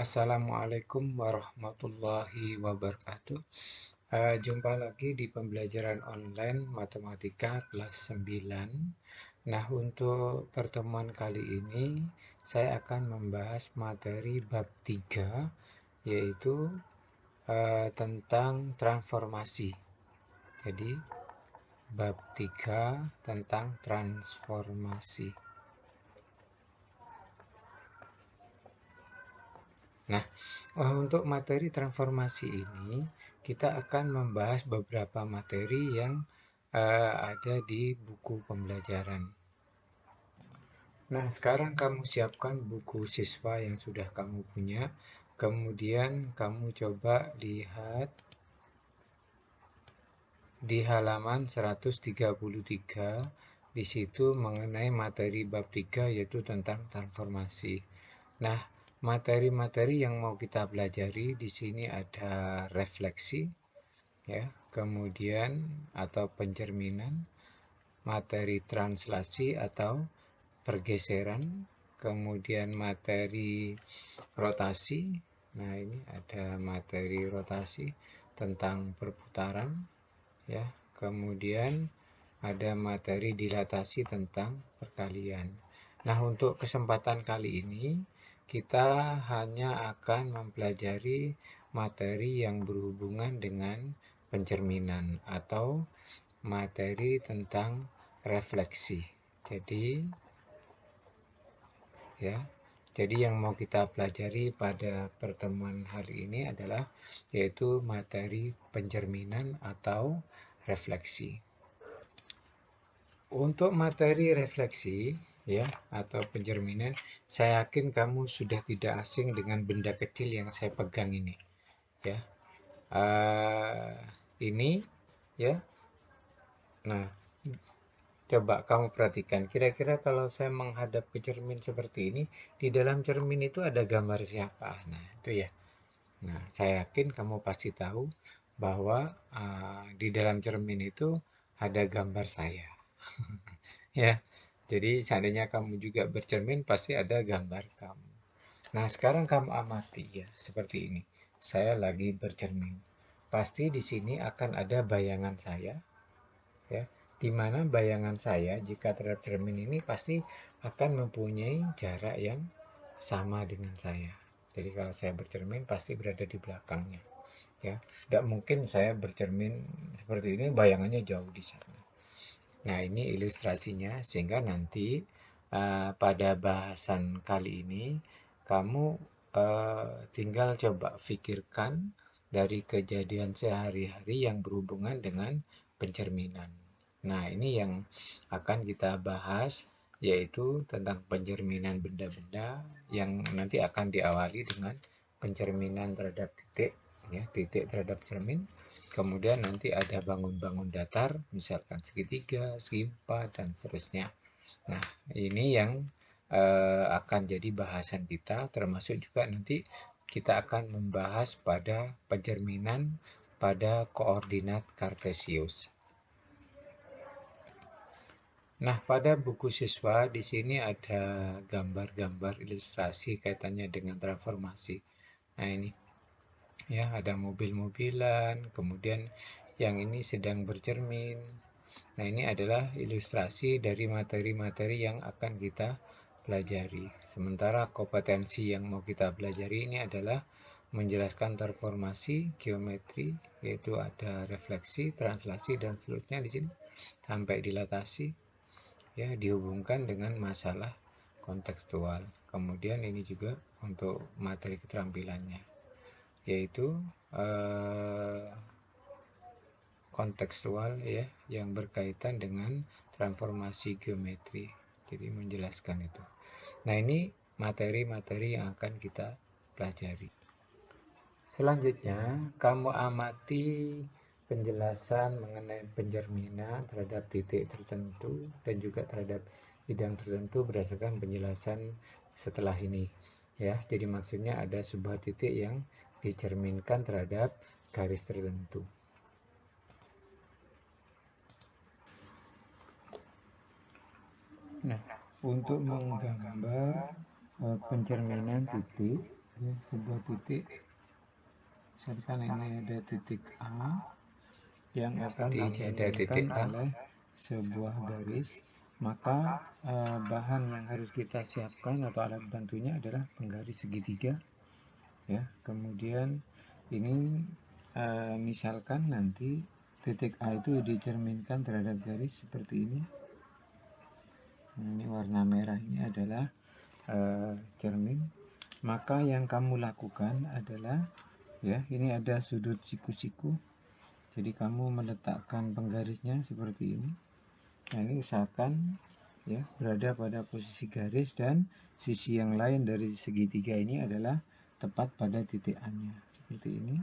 Assalamualaikum warahmatullahi wabarakatuh. Jumpa lagi di pembelajaran online matematika kelas 9. Nah, untuk pertemuan kali ini saya akan membahas materi bab 3, yaitu tentang transformasi. Jadi, bab 3 tentang transformasi. Nah, untuk materi transformasi ini, kita akan membahas beberapa materi yang ada di buku pembelajaran. Nah, sekarang kamu siapkan buku siswa yang sudah kamu punya. Kemudian kamu coba lihat di halaman 133, di situ mengenai materi bab 3 yaitu tentang transformasi. Nah, materi-materi yang mau kita pelajari di sini ada refleksi, ya, kemudian atau pencerminan, materi translasi atau pergeseran, kemudian materi rotasi. Nah, ini ada materi rotasi tentang perputaran, ya. Kemudian ada materi dilatasi tentang perkalian. Nah, untuk kesempatan kali ini kita hanya akan mempelajari materi yang berhubungan dengan pencerminan atau materi tentang refleksi. Jadi, ya, jadi yang mau kita pelajari pada pertemuan hari ini adalah yaitu materi pencerminan atau refleksi. Untuk materi refleksi, ya, atau pencerminan, saya yakin kamu sudah tidak asing dengan benda kecil yang saya pegang ini, ya. Uh, ini, ya. Nah, coba kamu perhatikan, kira-kira kalau saya menghadap ke cermin seperti ini, di dalam cermin itu ada gambar siapa? Nah, itu ya. Nah, saya yakin kamu pasti tahu bahwa di dalam cermin itu ada gambar saya. Ya, jadi seandainya kamu juga bercermin, pasti ada gambar kamu. Nah, sekarang kamu amati ya, seperti ini. Saya lagi bercermin. Pasti di sini akan ada bayangan saya, ya. Di mana bayangan saya jika terhadap cermin ini pasti akan mempunyai jarak yang sama dengan saya. Jadi kalau saya bercermin pasti berada di belakangnya, ya. Tidak mungkin saya bercermin seperti ini, bayangannya jauh di sana. Nah, ini ilustrasinya sehingga nanti pada bahasan kali ini kamu tinggal coba pikirkan dari kejadian sehari-hari yang berhubungan dengan pencerminan. Nah, ini yang akan kita bahas yaitu tentang pencerminan benda-benda yang nanti akan diawali dengan pencerminan terhadap titik, ya, titik terhadap cermin. Kemudian nanti ada bangun-bangun datar, misalkan segitiga, segi empat, dan seterusnya. Nah, ini yang akan jadi bahasan kita, termasuk juga nanti kita akan membahas pada pencerminan pada koordinat kartesius. Nah, pada buku siswa di sini ada gambar-gambar ilustrasi kaitannya dengan transformasi. Nah, ini ya, ada mobil-mobilan, kemudian yang ini sedang bercermin. Nah, ini adalah ilustrasi dari materi-materi yang akan kita pelajari. Sementara kompetensi yang mau kita pelajari ini adalah menjelaskan transformasi, geometri, yaitu ada refleksi, translasi, dan seterusnya di sini sampai dilatasi, ya, dihubungkan dengan masalah kontekstual. Kemudian ini juga untuk materi keterampilannya, yaitu kontekstual, ya, yang berkaitan dengan transformasi geometri. Jadi menjelaskan itu. Nah, ini materi-materi yang akan kita pelajari. Selanjutnya, kamu amati penjelasan mengenai pencerminan terhadap titik tertentu dan juga terhadap bidang tertentu berdasarkan penjelasan setelah ini, ya. Jadi maksudnya ada sebuah titik yang dicerminkan terhadap garis tertentu. Nah, untuk menggambar pencerminan titik, ya, sebuah titik. Misalkan ini ada titik A yang akan dicerminkan oleh sebuah garis, maka bahan yang harus kita siapkan atau alat bantunya adalah penggaris segitiga, ya. Kemudian ini misalkan nanti titik A itu dicerminkan terhadap garis seperti ini. Ini warna merah ini adalah cermin. Maka yang kamu lakukan adalah, ya, ini ada sudut siku-siku. Jadi kamu meletakkan penggarisnya seperti ini. Nah, ini usahakan, ya, berada pada posisi garis dan sisi yang lain dari segitiga ini adalah tepat pada titik A-nya seperti ini.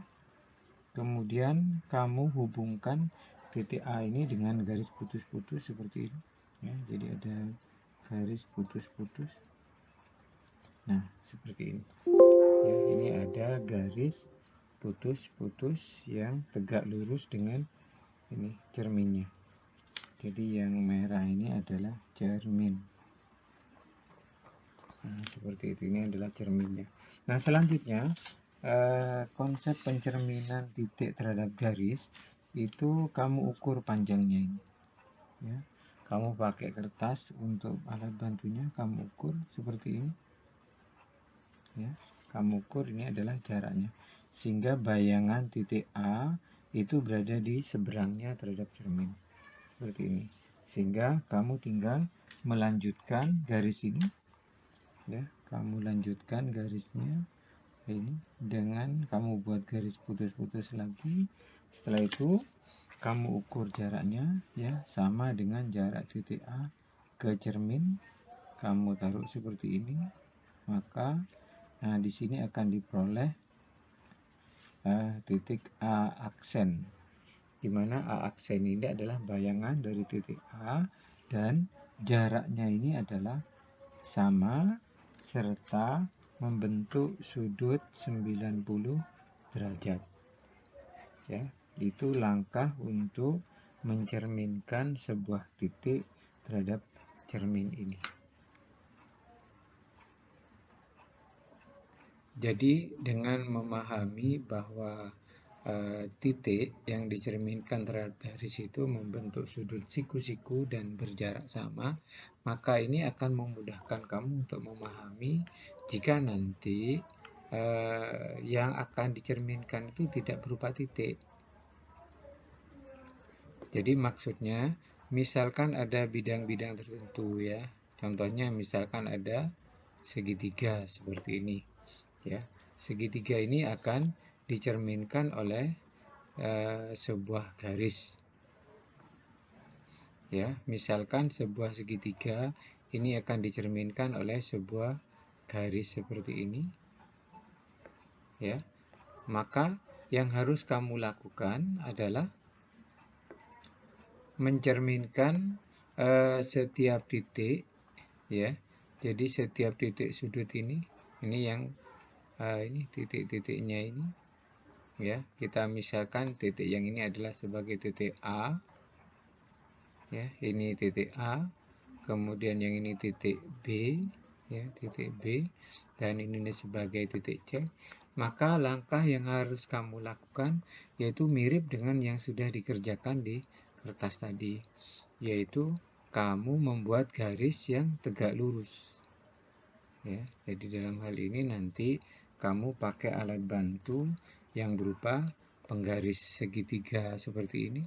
Kemudian kamu hubungkan titik A ini dengan garis putus-putus seperti ini, ya. Jadi ada garis putus-putus. Nah, seperti ini. Ya, ini ada garis putus-putus yang tegak lurus dengan ini cerminnya. Jadi yang merah ini adalah cermin. Nah, seperti itu. Ini adalah cerminnya. Nah, selanjutnya konsep pencerminan titik terhadap garis itu kamu ukur panjangnya ini. Ya, kamu pakai kertas untuk alat bantunya, kamu ukur seperti ini. Ya, kamu ukur ini adalah jaraknya, sehingga bayangan titik A itu berada di seberangnya terhadap cermin seperti ini, sehingga kamu tinggal melanjutkan garis ini, ya. Kamu lanjutkan garisnya ini dengan kamu buat garis putus-putus lagi. Setelah itu kamu ukur jaraknya, ya, sama dengan jarak titik A ke cermin. Kamu taruh seperti ini, maka nah di sini akan diperoleh titik A aksen, di mana A aksen ini adalah bayangan dari titik A dan jaraknya ini adalah sama serta membentuk sudut 90 derajat. Ya, itu langkah untuk mencerminkan sebuah titik terhadap cermin ini. Jadi dengan memahami bahwa titik yang dicerminkan terhadap garis itu membentuk sudut siku-siku dan berjarak sama, maka ini akan memudahkan kamu untuk memahami jika nanti yang akan dicerminkan itu tidak berupa titik. Jadi maksudnya, misalkan ada bidang-bidang tertentu, ya. Contohnya misalkan ada segitiga seperti ini. Ya, segitiga ini akan dicerminkan oleh sebuah garis. Ya, misalkan sebuah segitiga ini akan dicerminkan oleh sebuah garis seperti ini. Ya, maka yang harus kamu lakukan adalah mencerminkan setiap titik, ya. Jadi setiap titik sudut ini yang ini titik-titiknya ini, ya. Kita misalkan titik yang ini adalah sebagai titik A, ya. Ini titik A, kemudian yang ini titik B, ya, titik B, dan ini sebagai titik C. Maka langkah yang harus kamu lakukan yaitu mirip dengan yang sudah dikerjakan di kertas tadi, yaitu kamu membuat garis yang tegak lurus. Ya, jadi dalam hal ini nanti kamu pakai alat bantu yang berupa penggaris segitiga seperti ini.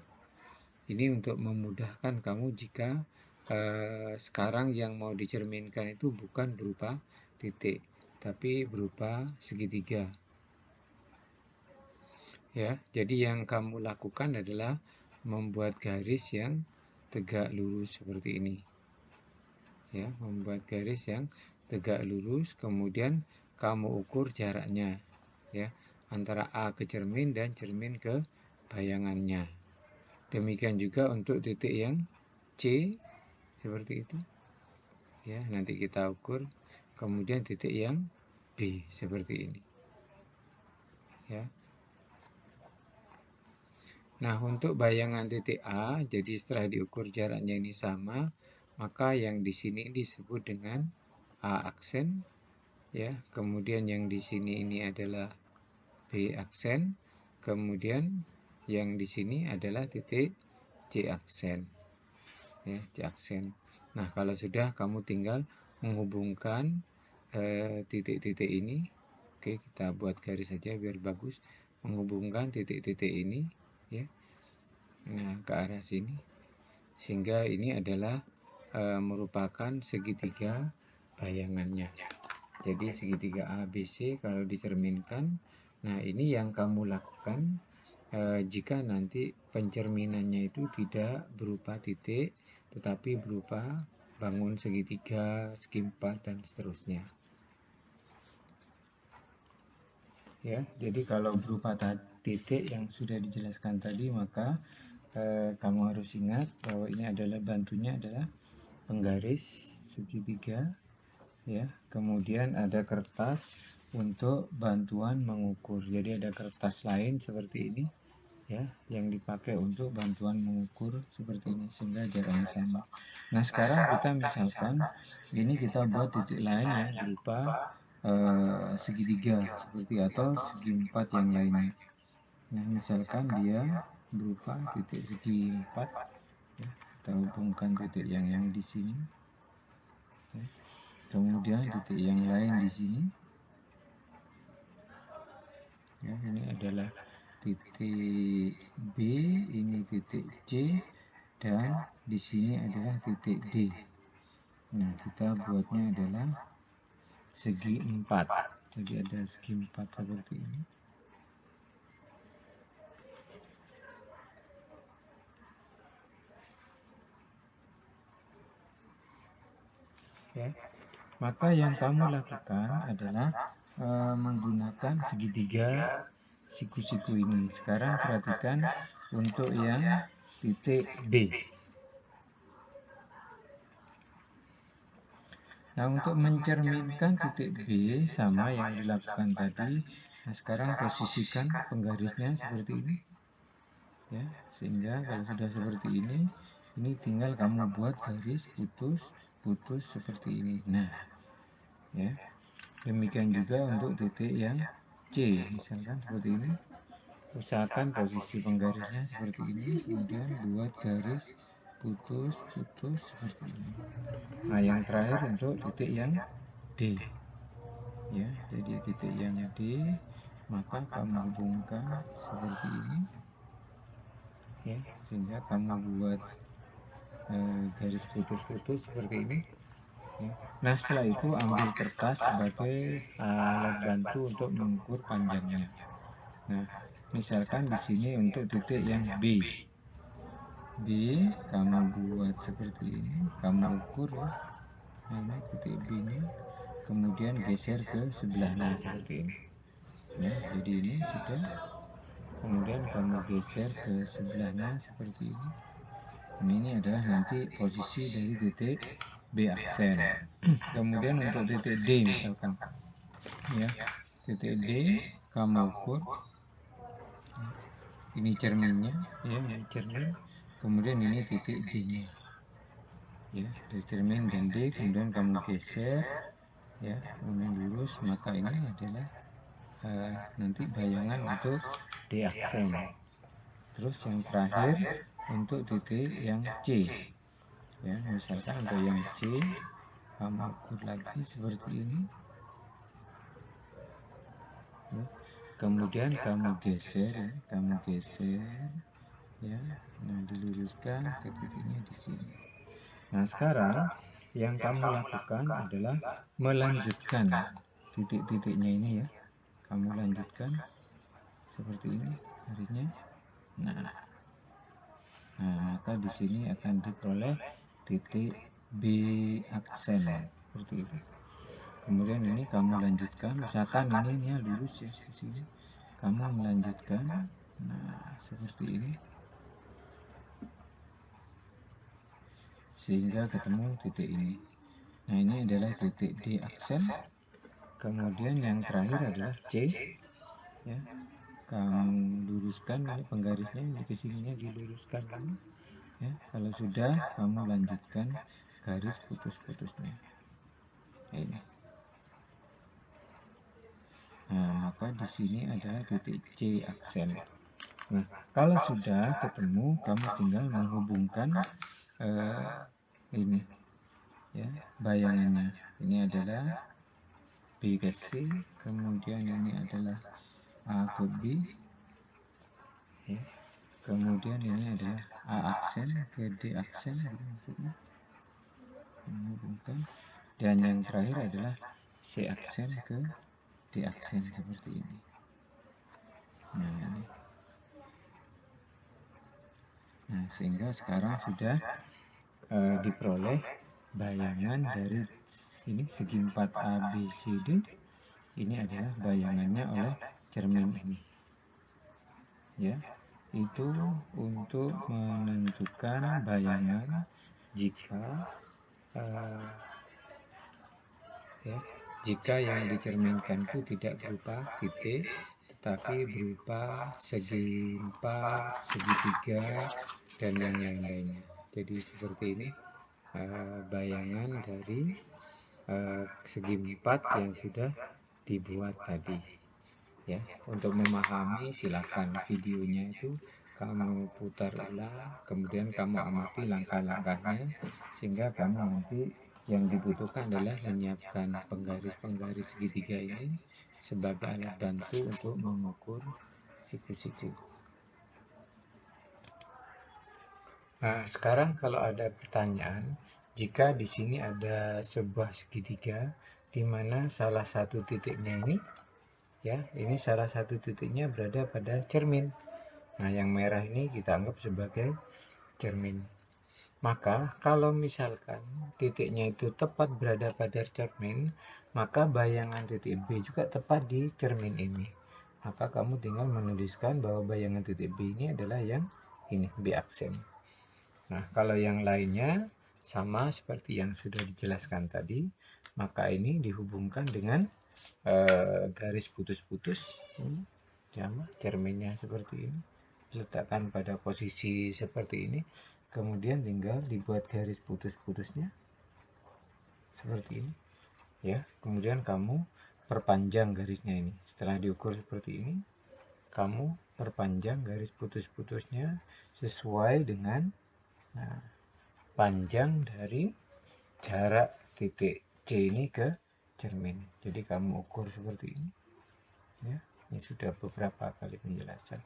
Ini untuk memudahkan kamu jika sekarang yang mau dicerminkan itu bukan berupa titik, tapi berupa segitiga. Ya, jadi yang kamu lakukan adalah membuat garis yang tegak lurus seperti ini. Ya, membuat garis yang tegak lurus, kemudian kamu ukur jaraknya, ya, antara A ke cermin dan cermin ke bayangannya. Demikian juga untuk titik yang C seperti itu. Ya, nanti kita ukur. Kemudian titik yang B seperti ini. Ya. Nah, untuk bayangan titik A, jadi setelah diukur jaraknya ini sama, maka yang di sini disebut dengan A aksen. ya. Kemudian yang di sini ini adalah B aksen, kemudian yang di sini adalah titik C aksen, ya, C aksen. Nah, kalau sudah, kamu tinggal menghubungkan titik-titik ini. Oke, kita buat garis saja biar bagus. Menghubungkan titik-titik ini, ya, nah, ke arah sini, sehingga ini adalah merupakan segitiga bayangannya. Jadi segitiga ABC kalau dicerminkan. Nah, ini yang kamu lakukan jika nanti pencerminannya itu tidak berupa titik, tetapi berupa bangun segitiga, segi empat, dan seterusnya. Ya, jadi kalau berupa titik yang sudah dijelaskan tadi, maka kamu harus ingat bahwa ini adalah bantunya adalah penggaris segitiga, ya. Kemudian ada kertas untuk bantuan mengukur. Jadi ada kertas lain seperti ini, ya, yang dipakai untuk bantuan mengukur seperti ini, sehingga jaraknya sama. Nah, sekarang kita misalkan ini kita buat titik lain yang berupa segitiga seperti atau segi empat yang lainnya. Nah, misalkan dia berupa titik segi empat, ya, kita hubungkan titik yang di sini, ya. Kemudian titik yang lain di sini, ya, ini adalah titik B, ini titik C, dan di sini adalah titik D. Nah, kita buatnya adalah segi empat. Jadi ada segi empat seperti ini. Ya, maka yang kamu lakukan adalah menggunakan segitiga siku-siku ini. Sekarang perhatikan untuk yang titik B. Nah, untuk mencerminkan titik B sama yang dilakukan tadi. Nah, sekarang posisikan penggarisnya seperti ini, ya, sehingga kalau sudah seperti ini tinggal kamu buat garis putus seperti ini. Nah, ya, demikian juga untuk titik yang C, misalkan seperti ini. Usahakan posisi penggarisnya seperti ini, kemudian buat garis putus seperti ini. Nah, yang terakhir untuk titik yang D, ya. Jadi titik yang D, maka kamu hubungkan seperti ini, ya, sehingga kamu buat garis putus seperti ini, ya. Nah, setelah itu ambil kertas sebagai alat bantu untuk mengukur panjangnya. Nah, misalkan di sini untuk titik yang B, kamu buat seperti ini, kamu ukur, ya. Nah, ini titik B-nya, kemudian geser ke sebelahnya seperti ini, ya. Jadi ini sudah, kemudian kamu geser ke sebelahnya seperti ini. Nah, ini adalah nanti posisi dari titik B aksen. Kemudian untuk titik D misalkan, ya, titik D kamu ukur, ini cerminnya, ya, ini cermin, kemudian ini titik D-nya, ya, dari cermin dan D, kemudian kamu geser, ya, kemudian lurus, maka ini adalah nanti bayangan untuk D aksen. Terus yang terakhir untuk titik yang C, ya, misalkan untuk yang C kamu ukur lagi seperti ini, ya. Kemudian kamu geser, ya, ya. Nah, diluruskan ke titiknya di sini. Nah, sekarang yang kamu lakukan adalah melanjutkan titik-titiknya ini, ya. Kamu lanjutkan seperti ini garisnya. Nah, maka di sini akan diperoleh titik B aksen seperti itu. Kemudian ini kamu lanjutkan, misalkan ini lurus, ya, di sini. Kamu melanjutkan, nah, seperti ini, sehingga ketemu titik ini. Nah, ini adalah titik D aksen. Kemudian yang terakhir adalah C, ya. Kamu luruskan ini penggarisnya, ini kesininya diluruskan ini, ya. Kalau sudah, kamu lanjutkan garis putus-putusnya, ini. Nah, maka di sini adalah titik C aksen. Nah, kalau sudah ketemu, kamu tinggal menghubungkan ini, ya, bayangannya. Ini adalah B ke C, kemudian ini adalah A ke B, ya. Kemudian ini adalah A aksen ke D aksen, gitu maksudnya. Menghubungkan. Dan yang terakhir adalah C aksen ke D aksen seperti ini. Nah, ini. Nah, sehingga sekarang sudah diperoleh bayangan dari sini segi 4 ABCD. Ini adalah bayangannya oleh cermin ini. Ya, itu untuk menentukan bayangan jika jika yang dicerminkan itu tidak berupa titik, tetapi berupa segi 4, segitiga, dan yang lain-lainnya. Jadi seperti ini bayangan dari segi 4 yang sudah dibuat tadi. Ya, untuk memahami silakan videonya itu kamu putar ulang, kemudian kamu amati langkah-langkahnya, sehingga kamu nanti yang dibutuhkan adalah menyiapkan penggaris-penggaris segitiga ini sebagai alat bantu untuk mengukur siku-siku. Nah, sekarang kalau ada pertanyaan, jika di sini ada sebuah segitiga di mana salah satu titiknya ini, ya, ini salah satu titiknya berada pada cermin. Nah, yang merah ini kita anggap sebagai cermin. Maka kalau misalkan titiknya itu tepat berada pada cermin, maka bayangan titik B juga tepat di cermin ini. Maka kamu tinggal menuliskan bahwa bayangan titik B ini adalah yang ini, B aksen. Nah, kalau yang lainnya sama seperti yang sudah dijelaskan tadi, maka ini dihubungkan dengan garis putus-putus. Cerminnya seperti ini, diletakkan pada posisi seperti ini, kemudian tinggal dibuat garis putus-putusnya seperti ini, ya. Kemudian kamu perpanjang garisnya ini. Setelah diukur seperti ini, kamu perpanjang garis putus-putusnya sesuai dengan panjang dari jarak titik C ini ke cermin. Jadi kamu ukur seperti ini, ya. Ini sudah beberapa kali penjelasan.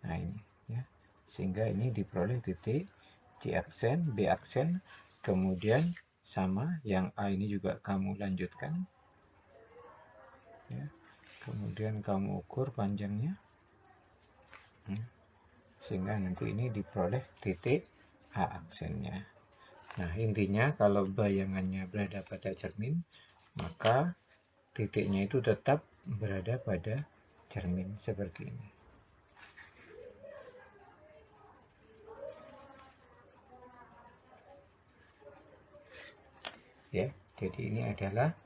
Nah, ini, ya, sehingga ini diperoleh titik C aksen, B aksen, kemudian sama yang A ini juga kamu lanjutkan, ya. Kemudian kamu ukur panjangnya, sehingga nanti ini diperoleh titik A aksennya. Nah, intinya kalau bayangannya berada pada cermin, maka titiknya itu tetap berada pada cermin seperti ini. Ya, jadi ini adalah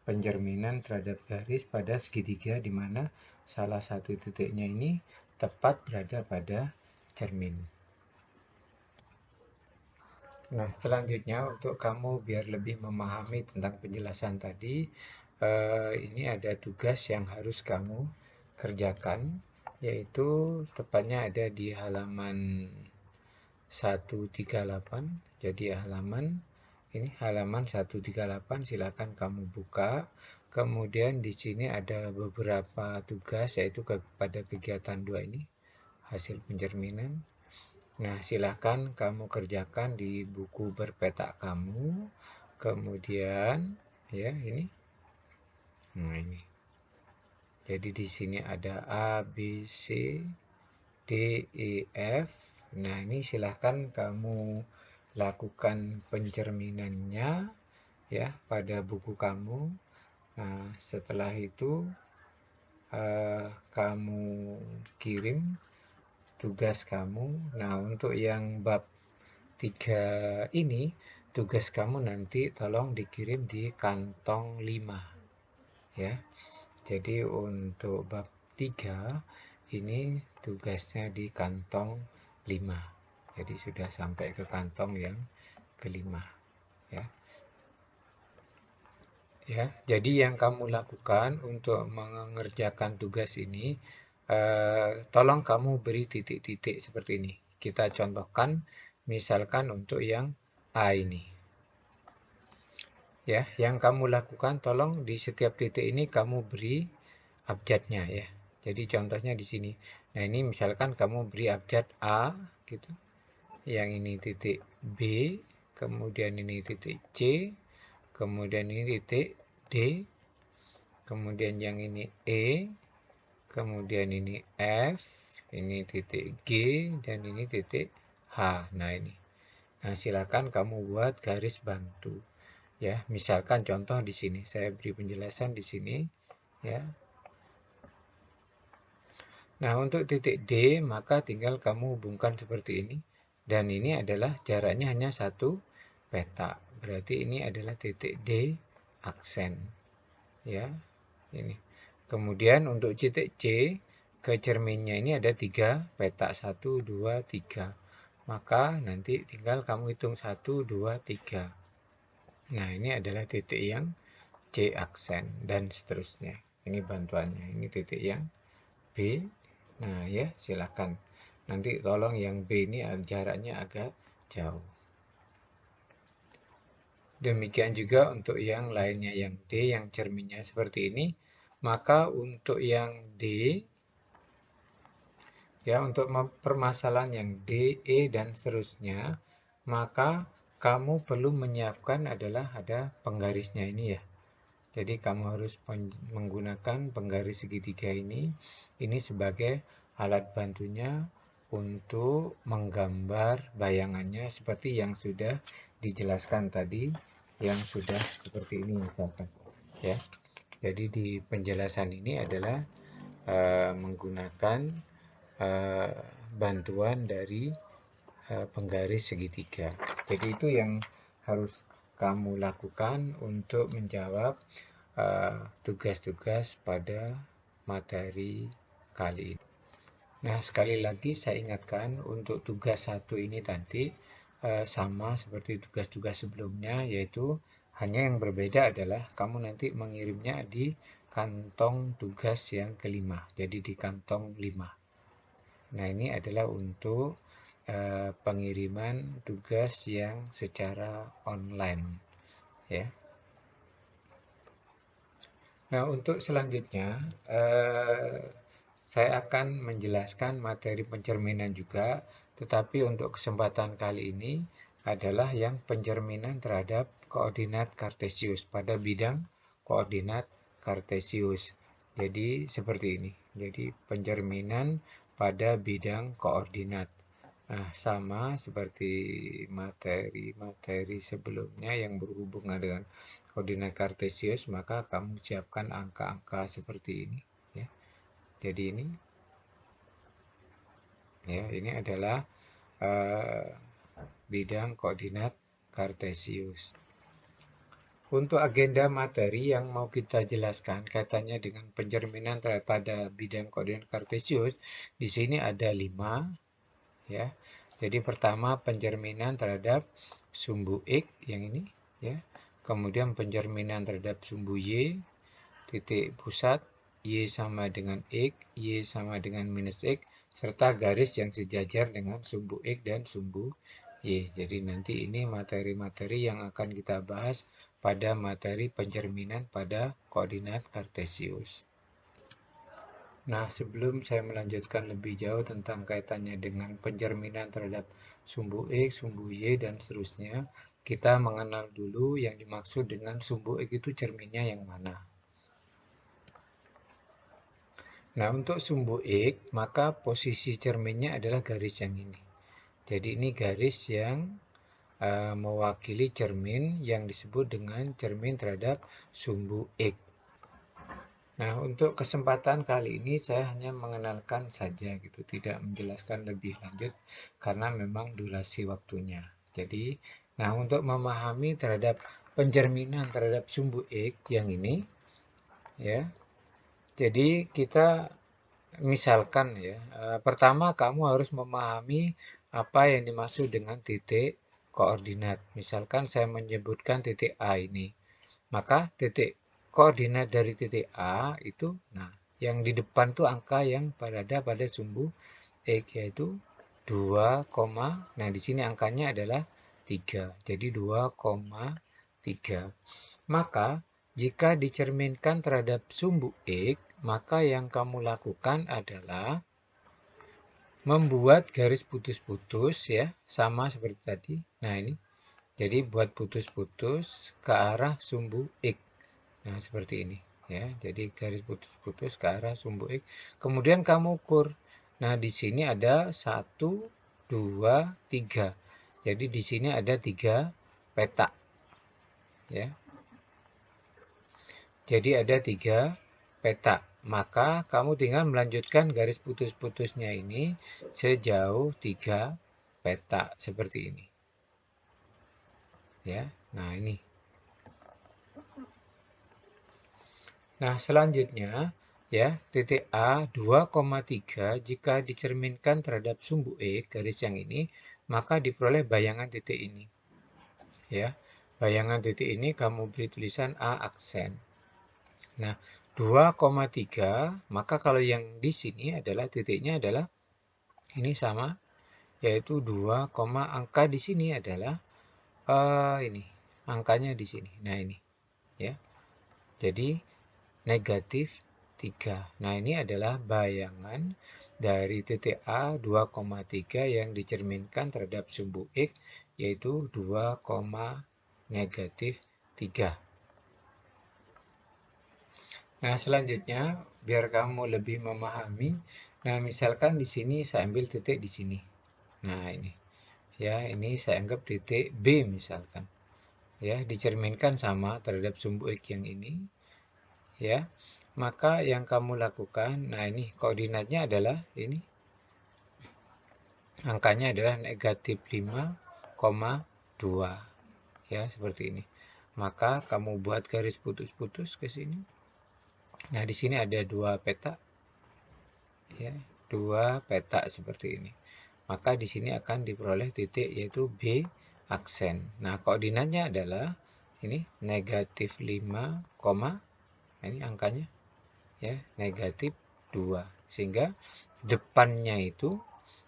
pencerminan terhadap garis pada segitiga di mana salah satu titiknya ini tepat berada pada cermin. Nah, selanjutnya untuk kamu biar lebih memahami tentang penjelasan tadi, ini ada tugas yang harus kamu kerjakan, yaitu tepatnya ada di halaman 138. Jadi halaman 138, silakan kamu buka. Kemudian di sini ada beberapa tugas, yaitu pada kegiatan 2 ini, hasil pencerminan. Nah, silakan kamu kerjakan di buku berpeta kamu. Kemudian, ya, ini. Nah, ini. Jadi di sini ada A, B, C, D, E, F. Nah, ini silahkan kamu lakukan pencerminannya, ya, pada buku kamu. Nah, setelah itu kamu kirim tugas kamu. Nah, untuk yang bab 3 ini, tugas kamu nanti tolong dikirim di kantong 5, ya. Jadi untuk bab 3 ini tugasnya di kantong 5. Jadi sudah sampai ke kantong yang kelima, ya. Ya, jadi yang kamu lakukan untuk mengerjakan tugas ini, tolong kamu beri titik-titik seperti ini. Kita contohkan, misalkan untuk yang A ini. Ya, yang kamu lakukan, tolong di setiap titik ini kamu beri abjadnya ya. Jadi contohnya di sini. Nah, ini misalkan kamu beri abjad A gitu. Yang ini titik B, kemudian ini titik C, kemudian ini titik D, kemudian yang ini E, kemudian ini F, ini titik G, dan ini titik H. Nah, ini. Nah, silakan kamu buat garis bantu. Ya, misalkan contoh di sini, saya beri penjelasan di sini, ya. Nah, untuk titik D, maka tinggal kamu hubungkan seperti ini. Dan ini adalah jaraknya hanya satu peta. Berarti ini adalah titik D aksen. Ya, ini. Kemudian untuk titik C, ke cerminnya ini ada 3 peta. 1, 2, 3. Maka nanti tinggal kamu hitung 1, 2, 3. Nah, ini adalah titik yang C aksen dan seterusnya. Ini bantuannya. Ini titik yang B. Nah, ya, silakan. Nanti tolong yang B ini jaraknya agak jauh. Demikian juga untuk yang lainnya, yang D, yang cerminnya seperti ini. Maka untuk yang D, ya, untuk permasalahan yang D, E, dan seterusnya, maka kamu perlu menyiapkan adalah ada penggarisnya ini ya. Jadi kamu harus menggunakan penggaris segitiga ini sebagai alat bantunya untuk menggambar bayangannya seperti yang sudah dijelaskan tadi, yang sudah seperti ini misalkan. Ya, jadi di penjelasan ini adalah menggunakan uh, bantuan dari penggaris segitiga. Jadi itu yang harus kamu lakukan untuk menjawab tugas-tugas pada materi kali ini. Nah, sekali lagi saya ingatkan untuk tugas satu ini tadi sama seperti tugas-tugas sebelumnya, yaitu hanya yang berbeda adalah kamu nanti mengirimnya di kantong tugas yang kelima, jadi di kantong 5. Nah, ini adalah untuk pengiriman tugas yang secara online, ya. Nah, untuk selanjutnya, saya akan menjelaskan materi pencerminan juga, tetapi untuk kesempatan kali ini adalah yang pencerminan terhadap koordinat kartesius pada bidang koordinat kartesius. Jadi, seperti ini. Jadi, pencerminan pada bidang koordinat. Nah, sama seperti materi-materi sebelumnya yang berhubungan dengan koordinat kartesius, maka kamu siapkan angka-angka seperti ini ya. Jadi ini adalah bidang koordinat kartesius. Untuk agenda materi yang mau kita jelaskan kaitannya dengan pencerminan pada bidang koordinat kartesius, di sini ada 5 ya. Jadi pertama pencerminan terhadap sumbu X yang ini ya. Kemudian pencerminan terhadap sumbu Y, titik pusat, Y sama dengan X, Y sama dengan minus X, serta garis yang sejajar dengan sumbu X dan sumbu Y. Jadi nanti ini materi-materi yang akan kita bahas pada materi pencerminan pada koordinat kartesius. Nah, sebelum saya melanjutkan lebih jauh tentang kaitannya dengan pencerminan terhadap sumbu X, sumbu Y, dan seterusnya, kita mengenal dulu yang dimaksud dengan sumbu X itu cerminnya yang mana. Nah, untuk sumbu X, maka posisi cerminnya adalah garis yang ini. Jadi ini garis yang mewakili cermin yang disebut dengan cermin terhadap sumbu X. Nah, untuk kesempatan kali ini saya hanya mengenalkan saja gitu, tidak menjelaskan lebih lanjut karena memang durasi waktunya. Jadi, nah untuk memahami terhadap pencerminan terhadap sumbu X yang ini ya. Jadi kita misalkan ya, pertama kamu harus memahami apa yang dimaksud dengan titik koordinat. Misalkan saya menyebutkan titik A ini. Maka titik koordinat dari titik A itu, nah yang di depan tuh angka yang berada pada sumbu X, yaitu 2, nah di sini angkanya adalah 3. Jadi 2,3. Maka jika dicerminkan terhadap sumbu X, maka yang kamu lakukan adalah membuat garis putus-putus ya, sama seperti tadi. Nah, ini. Jadi buat putus-putus ke arah sumbu X. Nah, seperti ini ya. Jadi garis putus-putus ke arah sumbu X. Kemudian kamu ukur. Nah, di sini ada 1, 2, 3. Jadi di sini ada 3 peta ya. Jadi ada 3 peta. Maka kamu tinggal melanjutkan garis putus-putusnya ini sejauh 3 peta seperti ini. Ya. Nah, ini. Nah, selanjutnya ya, titik A 2,3 jika dicerminkan terhadap sumbu E garis yang ini, maka diperoleh bayangan titik ini. Ya. Bayangan titik ini kamu beri tulisan A aksen. Nah, 2,3, maka kalau yang di sini adalah titiknya adalah ini sama, yaitu 2, angka di sini adalah ini, angkanya di sini. Nah, ini ya. Jadi negatif 3. Nah, ini adalah bayangan dari titik A 2,3 yang dicerminkan terhadap sumbu X, yaitu 2, negatif 3. Nah, selanjutnya biar kamu lebih memahami, nah misalkan di sini saya ambil titik di sini. Nah, ini. Ya, ini saya anggap titik B misalkan. Ya, dicerminkan sama terhadap sumbu X yang ini. Ya. Maka yang kamu lakukan, nah ini koordinatnya adalah ini. Angkanya adalah negatif 5,2. Ya, seperti ini. Maka kamu buat garis putus-putus ke sini. Nah, di sini ada 2 peta. Ya, 2 peta seperti ini. Maka di sini akan diperoleh titik yaitu B aksen. Nah, koordinatnya adalah ini negatif 5, ini angkanya ya, negatif 2. Sehingga depannya itu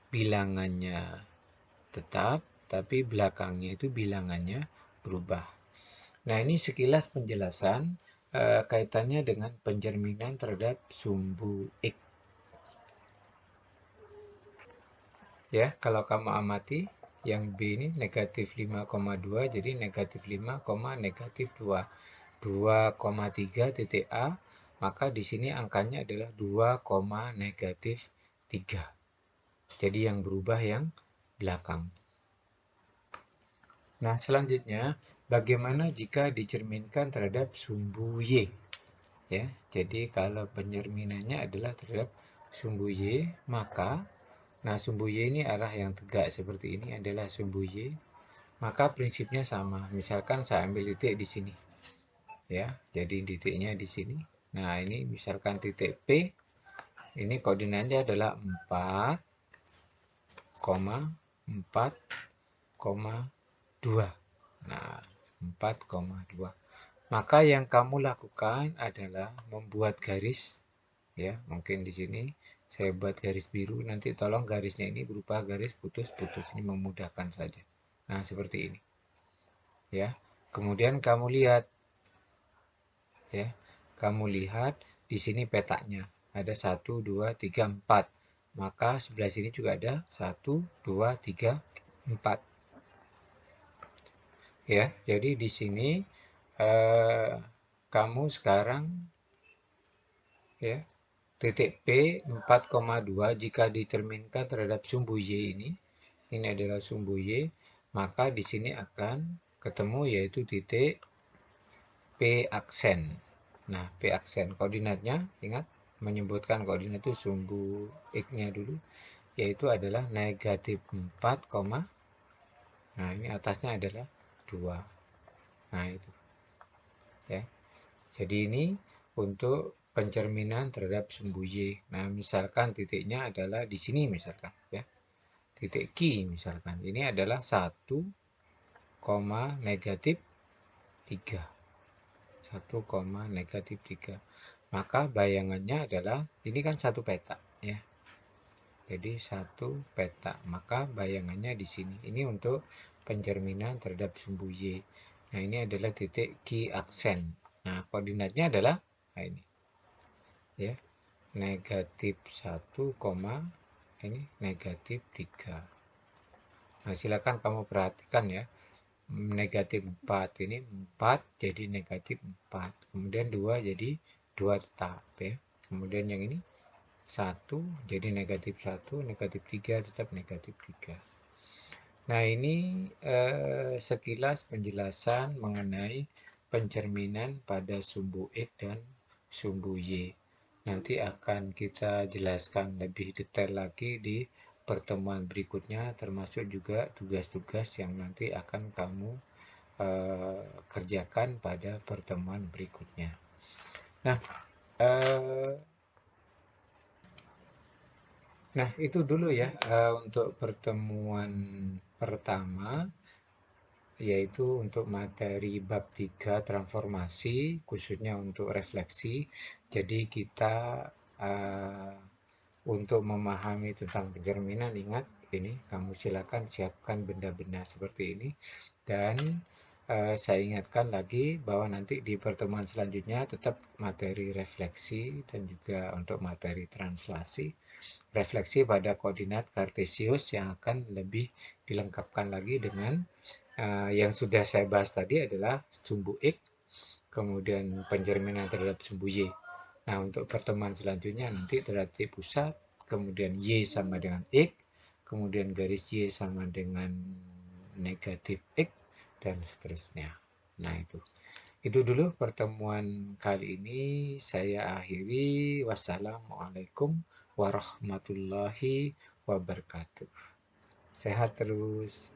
bilangannya tetap, tapi belakangnya itu bilangannya berubah. Nah, ini sekilas penjelasan kaitannya dengan pencerminan terhadap sumbu X. Ya, kalau kamu amati yang B ini negatif 5,2, jadi negatif 5, negatif 2. 2,3 titik A, maka di sini angkanya adalah 2, negatif 3. Jadi yang berubah yang belakang. Nah, selanjutnya bagaimana jika dicerminkan terhadap sumbu Y? Ya, jadi kalau pencerminannya adalah terhadap sumbu Y, maka nah, sumbu Y ini arah yang tegak seperti ini adalah sumbu Y. Maka prinsipnya sama. Misalkan saya ambil titik di sini. Ya, jadi titiknya di sini. Nah, ini misalkan titik P. Ini koordinatnya adalah 4, 4,2. Nah, 4,2. Maka yang kamu lakukan adalah membuat garis. Ya, mungkin di sini saya buat garis biru, nanti tolong garisnya ini berupa garis putus-putus, ini memudahkan saja. Nah, seperti ini. Ya. Kemudian kamu lihat ya. Kamu lihat di sini petanya. Ada 1 2 3 4. Maka sebelah sini juga ada 1 2 3 4. Ya, jadi di sini kamu sekarang ya titik P 4,2 jika dicerminkan terhadap sumbu Y ini adalah sumbu Y, maka di sini akan ketemu yaitu titik P aksen. Nah, P aksen koordinatnya, ingat menyebutkan koordinat itu sumbu X-nya dulu, yaitu adalah negatif 4, nah ini atasnya adalah 2. Nah, itu. Ya. Jadi ini untuk pencerminan terhadap sumbu Y. Nah, misalkan titiknya adalah di sini misalkan ya. Titik Q misalkan. Ini adalah 1, negatif 3. 1, negatif 3. Maka bayangannya adalah ini kan satu peta ya. Jadi satu peta. Maka bayangannya di sini. Ini untuk pencerminan terhadap sumbu Y. Nah, ini adalah titik key aksen. Nah, koordinatnya adalah nah ini ya. Negatif 1, ini negatif 3. Nah, silakan kamu perhatikan ya. Negatif 4 ini 4 jadi negatif 4. Kemudian 2 jadi 2 tetap ya. Kemudian yang ini 1 jadi negatif 1, negatif 3 tetap negatif 3. Nah, ini sekilas penjelasan mengenai pencerminan pada sumbu X dan sumbu Y. Nanti akan kita jelaskan lebih detail lagi di pertemuan berikutnya, termasuk juga tugas-tugas yang nanti akan kamu kerjakan pada pertemuan berikutnya. Nah, eh, itu dulu ya untuk pertemuan pertama, yaitu untuk materi bab 3 transformasi, khususnya untuk refleksi. Jadi kita uh, untuk memahami tentang pencerminan, ingat ini, kamu silakan siapkan benda-benda seperti ini. Dan saya ingatkan lagi bahwa nanti di pertemuan selanjutnya tetap materi refleksi dan juga untuk materi translasi. Refleksi pada koordinat kartesius yang akan lebih dilengkapkan lagi dengan yang sudah saya bahas tadi adalah sumbu X, kemudian pencerminan terhadap sumbu Y. Nah, untuk pertemuan selanjutnya nanti terhadap pusat, kemudian Y sama dengan X, kemudian garis Y sama dengan negatif X, dan seterusnya. Nah, itu dulu pertemuan kali ini. Saya akhiri. Wassalamualaikum warahmatullahi wabarakatuh. Sehat terus.